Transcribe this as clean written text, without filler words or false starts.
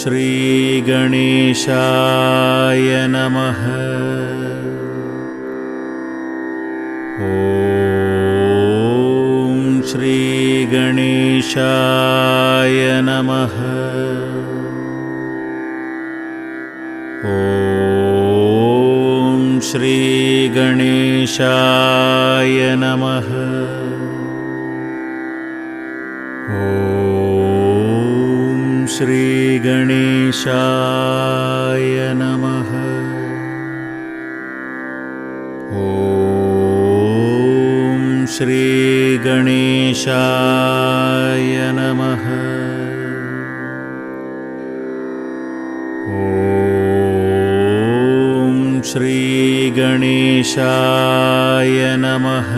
श्रीगणेशाय नमः। ॐ श्रीगणेशाय नमः। ॐ श्रीगणेशाय नमः। ॐ श्रीगणेशाय नमः। ॐ श्रीगणेशाय नमः। ॐ श्रीगणेशाय नमः।